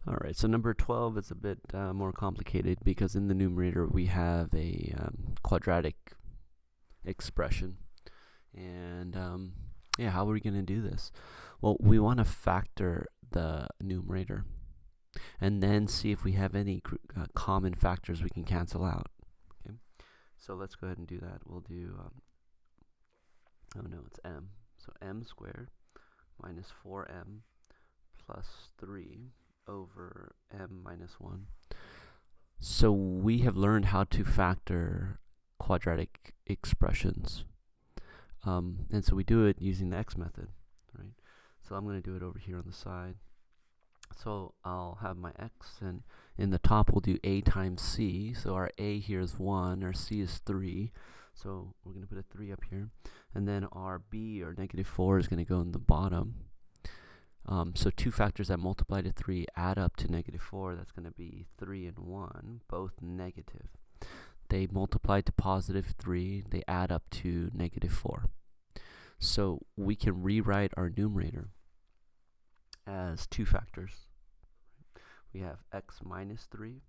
Alright, so number 12 is a bit more complicated because in the numerator we have a quadratic expression. And yeah, how are we going to do this? Well, we want to factor the numerator and then see if we have any common factors we can cancel out. Okay, so let's go ahead and do that. We'll do, oh no, it's m. So m squared minus 4m plus 3 over m minus 1. So we have learned how to factor quadratic expressions. And so we do it using the x method, right? So I'm going to do it over here on the side. So I'll have my x, and in the top we'll do a times c. So our a here is 1, our c is 3. So we're going to put a 3 up here. And then our b, or negative 4, is going to go in the bottom. So two factors that multiply to 3 add up to negative 4. That's going to be 3 and 1, both negative. They multiply to positive 3. They add up to negative 4. So we can rewrite our numerator as two factors. We have x minus 3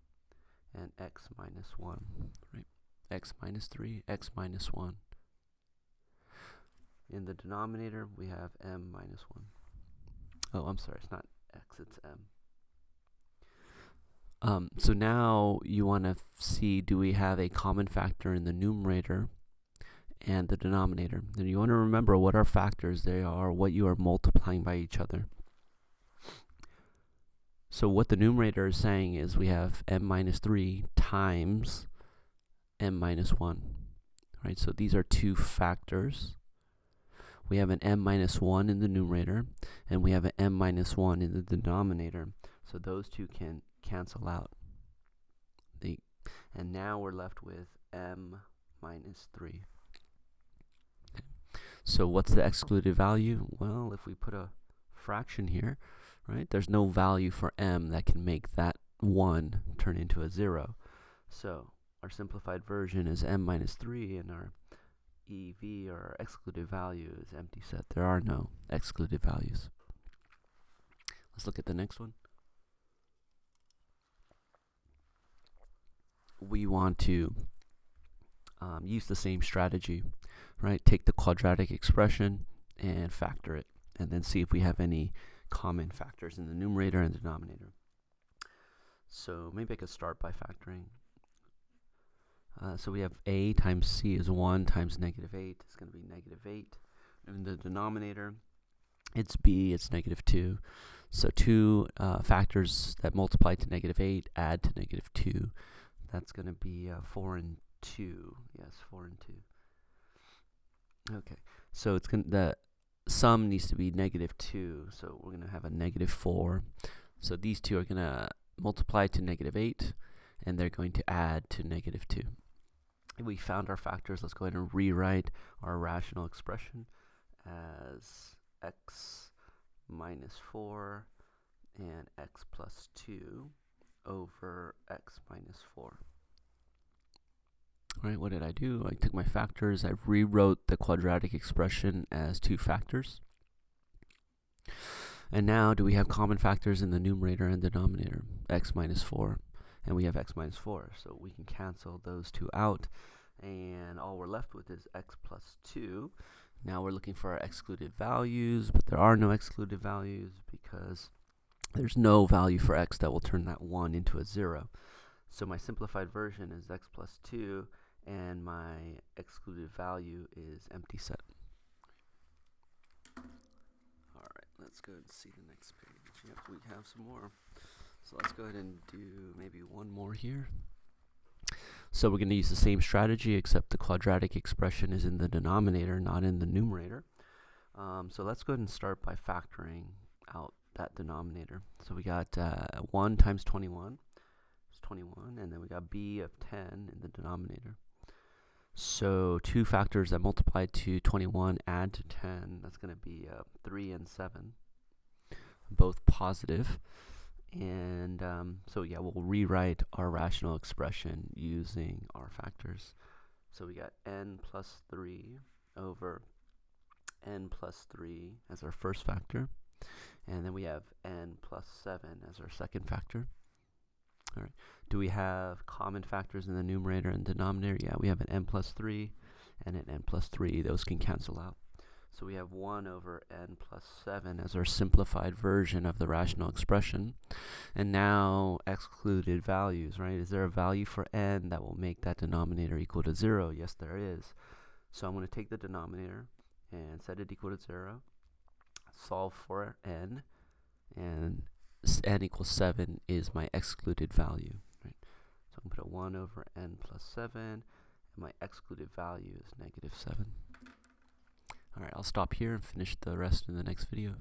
and x minus 1. Right? X minus 3, x minus 1. In the denominator, we have m minus 1. Oh, I'm sorry, it's not x, it's m. So now you want to see, do we have a common factor in the numerator and the denominator? And you want to remember what our factors they are, what you are multiplying by each other. So what the numerator is saying is we have m minus 3 times m minus 1. Right? So these are two factors. We have an m minus 1 in the numerator, and we have an m minus 1 in the denominator. So those two can cancel out. And now we're left with m minus 3. Okay. So what's the excluded value? Well, if we put a fraction here, right, there's no value for m that can make that 1 turn into a 0. So our simplified version is m minus 3, and our EV, or excluded value, is empty set. There are no excluded values. Let's look at the next one. We want to use the same strategy, right? Take the quadratic expression and factor it, and then see if we have any common factors in the numerator and denominator. So maybe I could start by factoring. So we have a times c is 1 times negative 8. It's going to be negative 8. In the denominator, it's b, it's negative 2. So two factors that multiply to negative 8 add to negative 2. That's going to be 4 and 2. Yes, 4 and 2. Okay, so it's the sum needs to be negative 2. So we're going to have a negative 4. So these two are going to multiply to negative 8, and they're going to add to negative 2. We found our factors. Let's go ahead and rewrite our rational expression as x minus 4 and x plus 2 over x minus 4. All right, what did I do? I took my factors. I rewrote the quadratic expression as two factors. And now, do we have common factors in the numerator and denominator? X minus 4. And we have x minus 4, so we can cancel those two out, and all we're left with is x plus 2. Now we're looking for our excluded values, but there are no excluded values because there's no value for x that will turn that 1 into a 0. So my simplified version is x plus 2, and my excluded value is empty set. Alright, let's go and see the next page. Yep, we have some more. So let's go ahead and do maybe one more here. So we're going to use the same strategy, except the quadratic expression is in the denominator, not in the numerator. So let's go ahead and start by factoring out that denominator. So we got 1 times 21 is 21, and then we got b of 10 in the denominator. So two factors that multiply to 21 add to 10. That's going to be 3 and 7, both positive. And so yeah, we'll rewrite our rational expression using our factors. So we got n plus 3 over n plus 3 as our first factor. And then we have n plus 7 as our second factor. All right. Do we have common factors in the numerator and denominator? Yeah, we have an n plus 3 and an n plus 3. Those can cancel out. So we have 1 over n plus 7 as our simplified version of the rational expression. And now excluded values, right? Is there a value for n that will make that denominator equal to 0? Yes, there is. So I'm going to take the denominator and set it equal to 0. Solve for n, and n equals 7 is my excluded value, right? So I'm going to put a 1 over n plus 7, and my excluded value is negative 7. Alright, I'll stop here and finish the rest in the next video.